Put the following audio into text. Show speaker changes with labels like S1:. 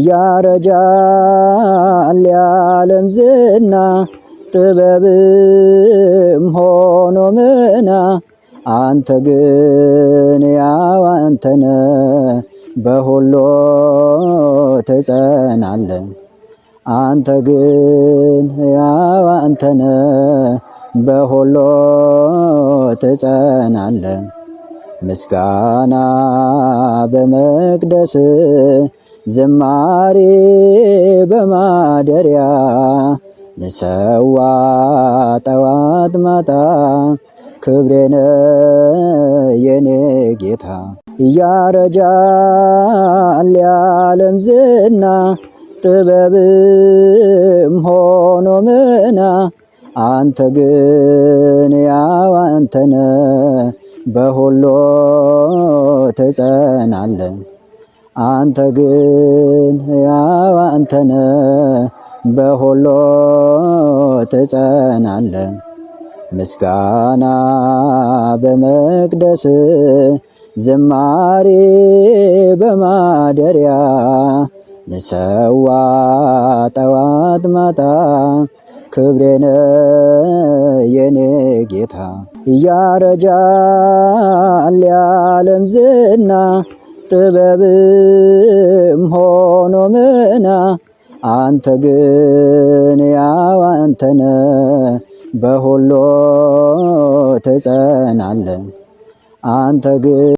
S1: ያረጃል የዓለም ዝና ጥበብም ሆኖ ምና አንተ ግን ያው አንተነ በሁሉ ትጸናለ። አንተ ግን ያው አንተነ በሁሉ ትጸናለ። ምስጋና በመቅደስ ዝማሬ በማደሪያ ንሰዋ ጠዋት ማታ ክብሬነ የኔ ጌታ። ያረጃል የዓለም ዝና ጥበብም ሆኖ ምና አንተ ግን ያው አንተነ በሁሉ ትጸናለ። አንተ ግን ያው አንተነ በሁሉ ትጸናለ። ምስጋና በመቅደስ ዝማሬ በማደሪያ ንሰዋ ጠዋት ማታ ክብሬነ የኔ ጌታ። ያረጃል የዓለም ዝና ጥበብም ሆኖ ምና አንተ ግን ያው አንተነ በሁሉ ትጸናለ። አንተ ግን